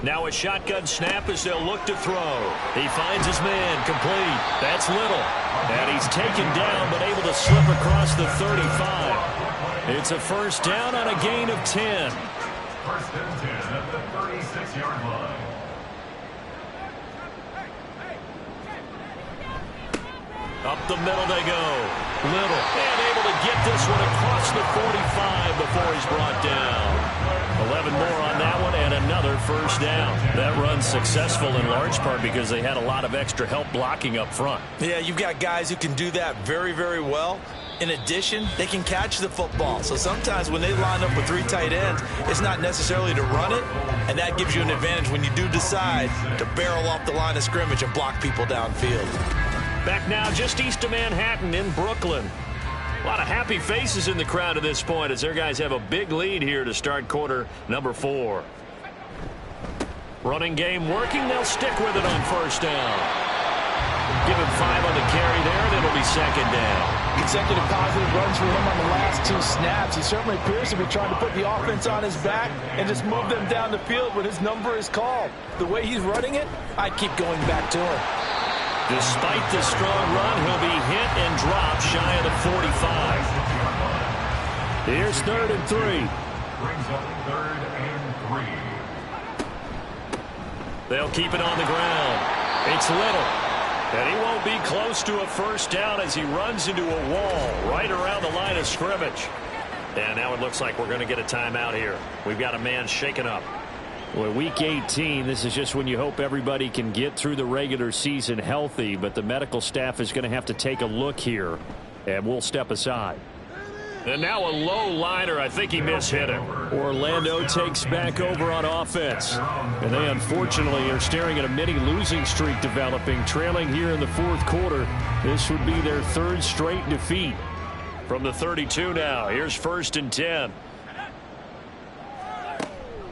Now a shotgun snap as they'll look to throw. He finds his man, complete. That's Little. And he's taken down but able to slip across the 35. It's a 1st down on a gain of 10. 1st and 10 at the 36-yard line. Up the middle they go. Little. And able to get this one across the 45 before he's brought down. 11 more on that one and another 1st down. That run's successful in large part because they had a lot of extra help blocking up front. Yeah, you've got guys who can do that very, very well. In addition, they can catch the football. So sometimes when they line up with 3 tight ends, it's not necessarily to run it, and that gives you an advantage when you do decide to barrel off the line of scrimmage and block people downfield. Back now just east of Manhattan in Brooklyn. A lot of happy faces in the crowd at this point as their guys have a big lead here to start quarter number 4. Running game working. They'll stick with it on 1st down. Give him 5 on the carry there, and it'll be 2nd down. Consecutive positive runs for him on the last 2 snaps. He certainly appears to be trying to put the offense on his back and just move them down the field when his number is called. The way he's running it, I'd keep going back to him. Despite the strong run, he'll be hit and dropped shy of the 45. Here's 3rd and 3. Brings up 3rd and 3. They'll keep it on the ground. It's Little. And he won't be close to a first down as he runs into a wall right around the line of scrimmage. And now it looks like we're going to get a timeout here. We've got a man shaken up. Well, week 18, this is just when you hope everybody can get through the regular season healthy, but the medical staff is going to have to take a look here, and we'll step aside. And now a low liner. I think he mishit him. Orlando takes back over on offense. And they unfortunately are staring at a mini losing streak developing, trailing here in the 4th quarter. This would be their 3rd straight defeat. From the 32 now, here's 1st and 10.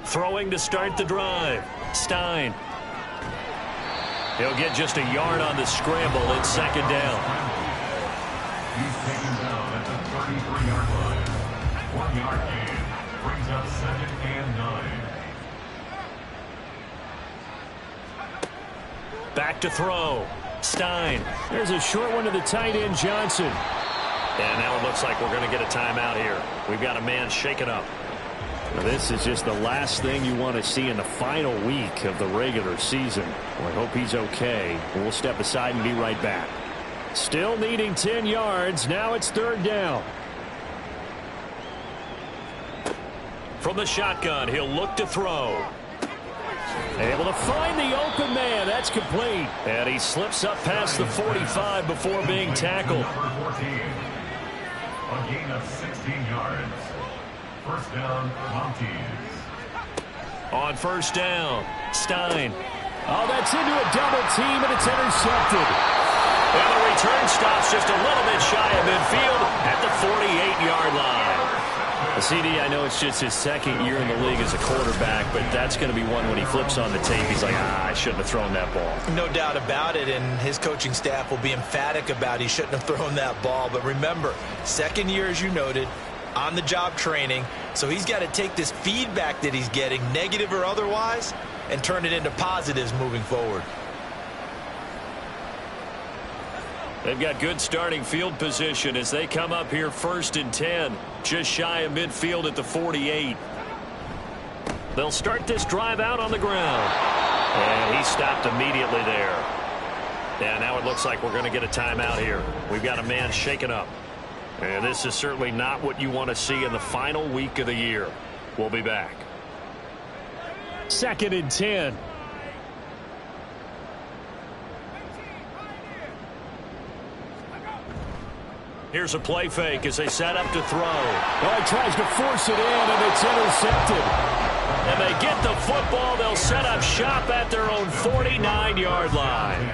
Throwing to start the drive. Stein. He'll get just a yard on the scramble. It's 2nd down. He's taken down at the 33-yard line. 1-yard gain. Brings up 2nd and 9. Back to throw. Stein. There's a short one to the tight end, Johnson. And now it looks like we're going to get a timeout here. We've got a man shaken up. Now this is just the last thing you want to see in the final week of the regular season. Well, I hope he's okay. We'll step aside and be right back. Still needing 10 yards. Now it's 3rd down. From the shotgun, he'll look to throw. Able to find the open man. That's complete. And he slips up past the 45 before being tackled. Number 14. A gain of 16 yards. First down, Mounties. On 1st down, Stein. Oh, that's into a double team, and it's intercepted. And the return stops just a little bit shy of midfield at the 48-yard line. CD, I know it's just his 2nd year in the league as a quarterback, but that's going to be one when he flips on the tape. He's like, I shouldn't have thrown that ball. No doubt about it, and his coaching staff will be emphatic about he shouldn't have thrown that ball. But remember, 2nd year, as you noted, on-the-job training, so he's got to take this feedback that he's getting, negative or otherwise, and turn it into positives moving forward. They've got good starting field position as they come up here 1st and 10, just shy of midfield at the 48. They'll start this drive out on the ground. And he stopped immediately there. And now it looks like we're going to get a timeout here. We've got a man shaken up. And this is certainly not what you want to see in the final week of the year. We'll be back. 2nd and 10. Here's a play fake as they set up to throw. Oh, he tries to force it in, and it's intercepted. And they get the football. They'll set up shop at their own 49-yard line.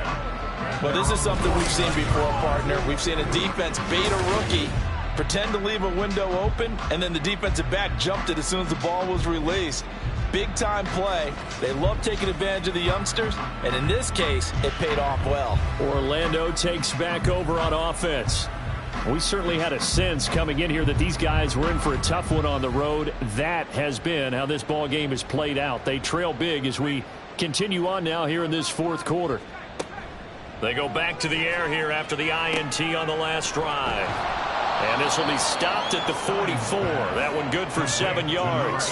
Well, this is something we've seen before, partner. We've seen a defense bait a rookie, pretend to leave a window open, and then the defensive back jumped it as soon as the ball was released. Big-time play. They love taking advantage of the youngsters, and in this case, it paid off well. Orlando takes back over on offense. We certainly had a sense coming in here that these guys were in for a tough one on the road. That has been how this ball game has played out. They trail big as we continue on now here in this 4th quarter. They go back to the air here after the INT on the last drive. And this will be stopped at the 44. That one good for 7 yards.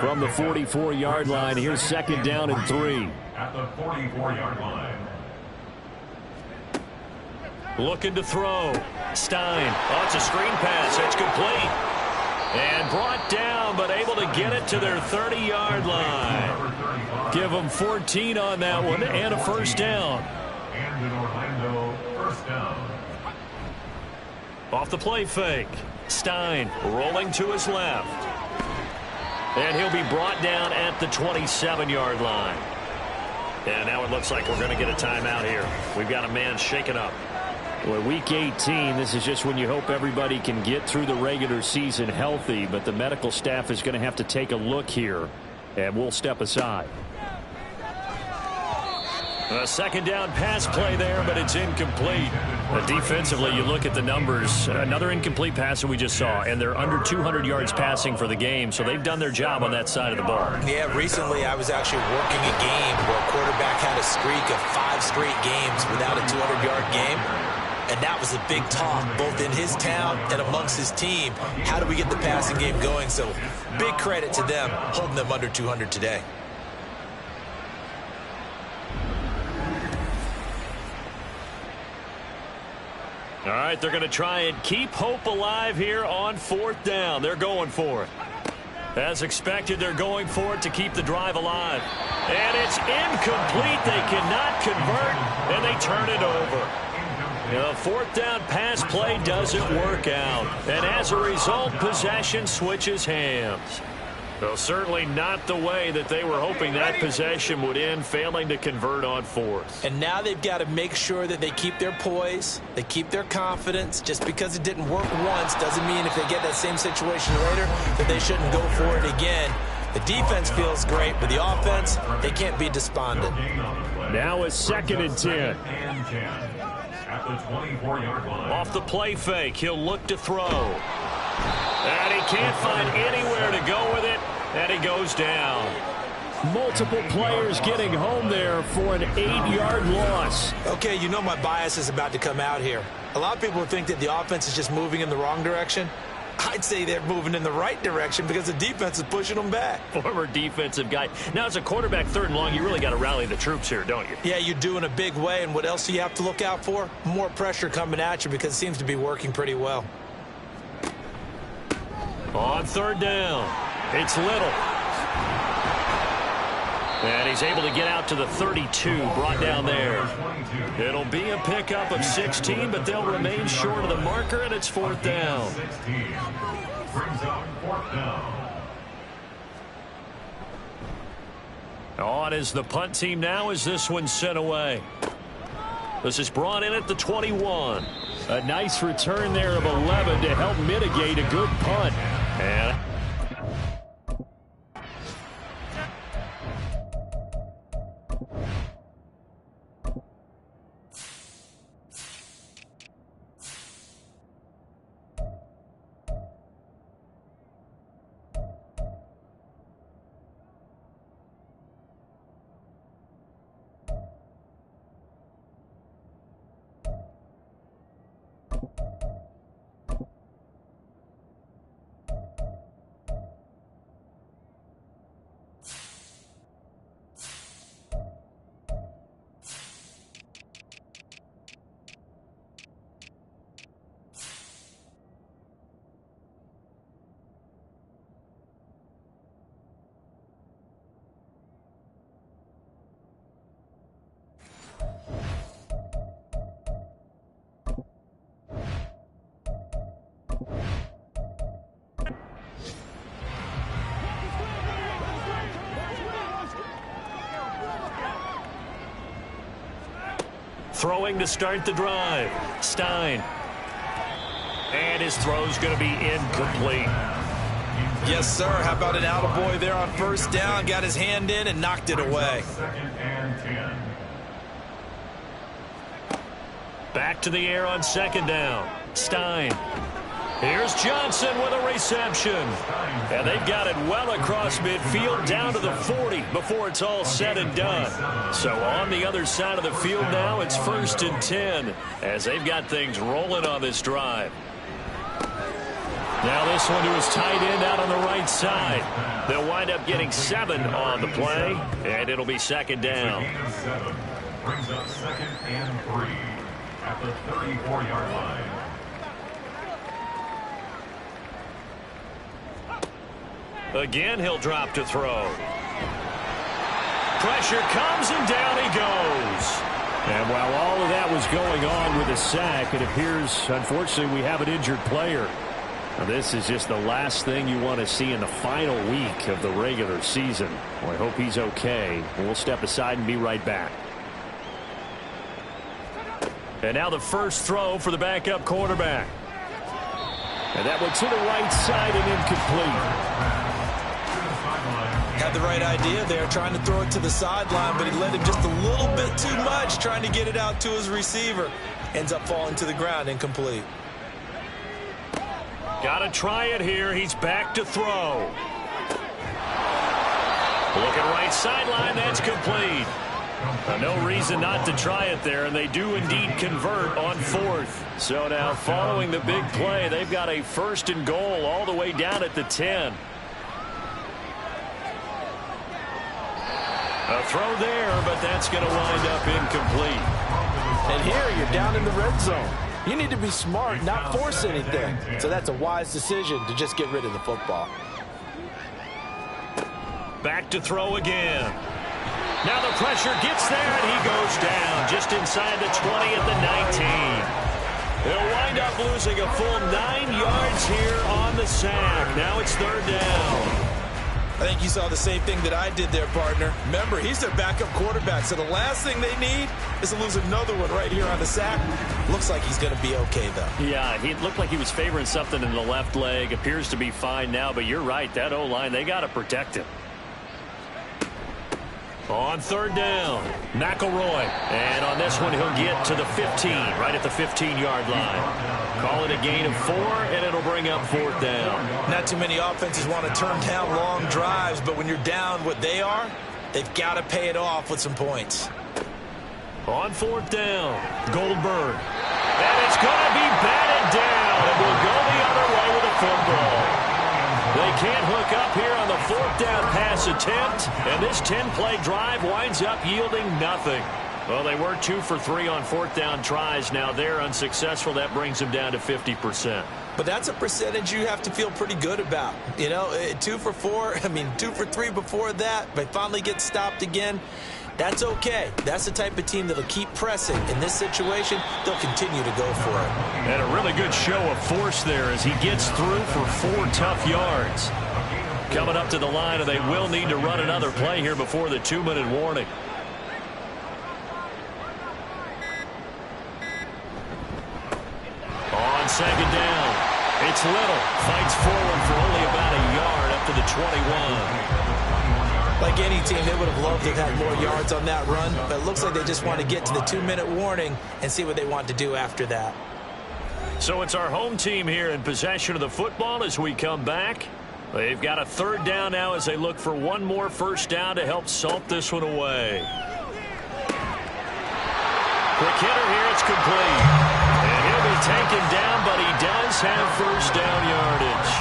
From the 44-yard line, here's 2nd down and 3. At the 44-yard line. Looking to throw. Stein. Oh, it's a screen pass. It's complete. And brought down, but able to get it to their 30-yard line. Give them 14 on that one and a first down. And in Orlando, first down. Off the play fake. Stein rolling to his left. And he'll be brought down at the 27-yard line. And now it looks like we're going to get a timeout here. We've got a man shaken up. Well, week 18, this is just when you hope everybody can get through the regular season healthy, but the medical staff is going to have to take a look here, and we'll step aside. A second down pass play there, but it's incomplete. Defensively, you look at the numbers. Another incomplete pass that we just saw, and they're under 200 yards passing for the game, so they've done their job on that side of the ball. Yeah, recently I was actually working a game where a quarterback had a streak of 5 straight games without a 200-yard game. And that was a big talk, both in his town and amongst his team. How do we get the passing game going? So big credit to them, holding them under 200 today. All right, they're going to try and keep hope alive here on 4th down. They're going for it. As expected, they're going for it to keep the drive alive. And it's incomplete. They cannot convert, and they turn it over. The 4th down pass play doesn't work out. And as a result, possession switches hands. Well, certainly not the way that they were hoping that possession would end, failing to convert on 4th. And now they've got to make sure that they keep their poise, they keep their confidence. Just because it didn't work once doesn't mean if they get that same situation later that they shouldn't go for it again. The defense feels great, but the offense, they can't be despondent. Now it's 2nd and 10. At the 24-yard line. Off the play fake, he'll look to throw. And he can't find anywhere to go with it, and he goes down. Multiple players getting home there for an 8-yard loss. Okay, you know my bias is about to come out here. A lot of people think that the offense is just moving in the wrong direction. I'd say they're moving in the right direction because the defense is pushing them back. Former defensive guy. Now, as a quarterback 3rd and long, you really got to rally the troops here, don't you? Yeah, you do in a big way. And what else do you have to look out for? More pressure coming at you because it seems to be working pretty well. On 3rd down, it's Little. And he's able to get out to the 32, brought down there. It'll be a pickup of 16, but they'll remain short of the marker, and it's 4th down. 16 brings up 4th down. On is the punt team now as this one's sent away. This is brought in at the 21. A nice return there of 11 to help mitigate a good punt. And throwing to start the drive. Stein. And his throw's going to be incomplete. Yes, sir. How about an attaboy there on 1st down? Got his hand in and knocked it away. 2nd and 10. Back to the air on 2nd down. Stein. Here's Johnson with a reception. And they've got it well across midfield down to the 40 before it's all said and done. So on the other side of the field now, it's 1st and 10 as they've got things rolling on this drive. Now this one to his tight end out on the right side. They'll wind up getting 7 on the play, and it'll be 2nd down. Gain of 7 brings up 2nd and 3 at the 34-yard line. Again, he'll drop to throw. Pressure comes, and down he goes. And while all of that was going on with a sack, it appears, unfortunately, we have an injured player. Now, this is just the last thing you want to see in the final week of the regular season. Well, I hope he's okay. We'll step aside and be right back. And now the first throw for the backup quarterback. And that one to the right side and incomplete. had the right idea there, trying to throw it to the sideline, but he led him just a little bit too much, trying to get it out to his receiver. Ends up falling to the ground, incomplete. Got to try it here. He's back to throw. Looking right sideline. That's complete. No reason not to try it there, and they do indeed convert on fourth. So now following the big play, they've got a 1st and goal all the way down at the 10. A throw there, but that's going to wind up incomplete. And here you're down in the red zone. You need to be smart, not force anything. So that's a wise decision to just get rid of the football. Back to throw again. Now the pressure gets there, and he goes down just inside the 20 at the 19. They'll wind up losing a full 9 yards here on the sack. Now it's 3rd down. I think you saw the same thing that I did there, partner. Remember, he's their backup quarterback, so the last thing they need is to lose another one right here on the sack. Looks like he's going to be okay, though. Yeah, he looked like he was favoring something in the left leg. Appears to be fine now, but you're right. That O-line, they got to protect him. On 3rd down, McElroy. And on this one, he'll get to the 15, right at the 15-yard line. Call it a gain of 4, and it'll bring up 4th down. Not too many offenses want to turn down long drives, but when you're down what they are, they've got to pay it off with some points. On 4th down, Goldberg. And it's going to be batted down, and we'll go the other way with a football. They can't hook up here on the 4th down pass attempt, and this 10-play drive winds up yielding nothing. Well, they were 2 for 3 on 4th down tries. Now they're unsuccessful. That brings them down to 50%. But that's a percentage you have to feel pretty good about. You know, 2 for 4, 2 for 3 before that. They finally get stopped again. That's okay. That's the type of team that'll keep pressing. In this situation, they'll continue to go for it. And a really good show of force there as he gets through for 4 tough yards. Coming up to the line, and they will need to run another play here before the 2-minute warning. On 2nd down, it's Little. Fights forward for only about a yard up to the 21. Like any team, they would have loved to have had more yards on that run, but it looks like they just want to get to the 2-minute warning and see what they want to do after that. So it's our home team here in possession of the football as we come back. They've got a 3rd down now as they look for one more 1st down to help salt this one away. Quick hitter here, it's complete. And he'll be taken down, but he does have 1st down yardage.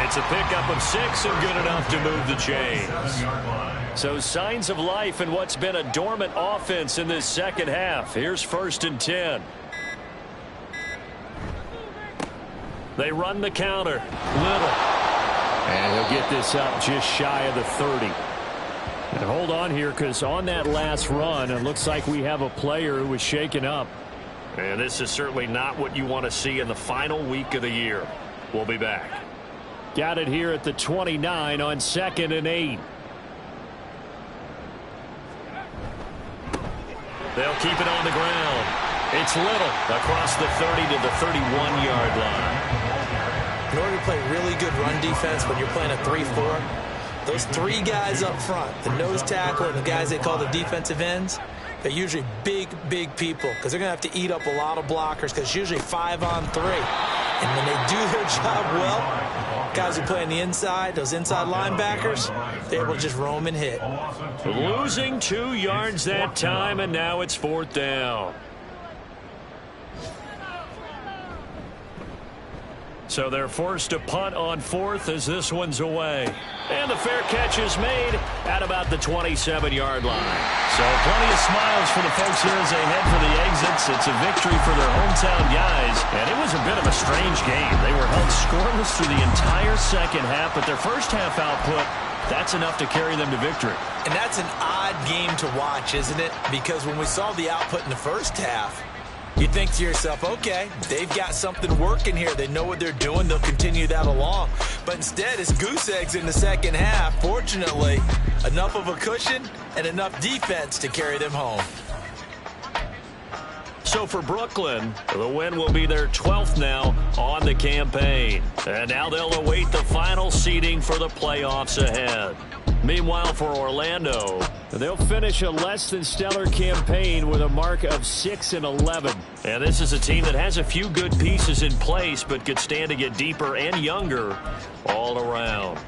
It's a pickup of 6 and good enough to move the chains. So signs of life in what's been a dormant offense in this second half. Here's 1st and 10. They run the counter. Little. And he'll get this up just shy of the 30. And hold on here, because on that last run, it looks like we have a player who was shaken up. And this is certainly not what you want to see in the final week of the year. We'll be back. Got it here at the 29 on 2nd and 8. They'll keep it on the ground. It's Little across the 30 to the 31-yard line. In order to play really good run defense when you're playing a 3-4, those 3 guys up front, the nose tackle and the guys they call the defensive ends, they're usually big, big people because they're going to have to eat up a lot of blockers because it's usually 5 on 3. And when they do their job well, guys who play on the inside, those inside linebackers, they're able to just roam and hit. Losing 2 yards that time, and now it's 4th down. So they're forced to punt on 4th as this one's away. And the fair catch is made at about the 27-yard line. So plenty of smiles for the folks here as they head for the exits. It's a victory for their hometown guys. And it was a bit of a strange game. They were held scoreless through the entire second half, but their first half output, that's enough to carry them to victory. And that's an odd game to watch, isn't it? Because when we saw the output in the first half, you think to yourself, okay, they've got something working here. They know what they're doing. They'll continue that along. But instead, it's goose eggs in the second half. Fortunately, enough of a cushion and enough defense to carry them home. So for Brooklyn, the win will be their 12th now on the campaign. And now they'll await the final seeding for the playoffs ahead. Meanwhile, for Orlando, they'll finish a less than stellar campaign with a mark of 6-11. And this is a team that has a few good pieces in place, but could stand to get deeper and younger all around.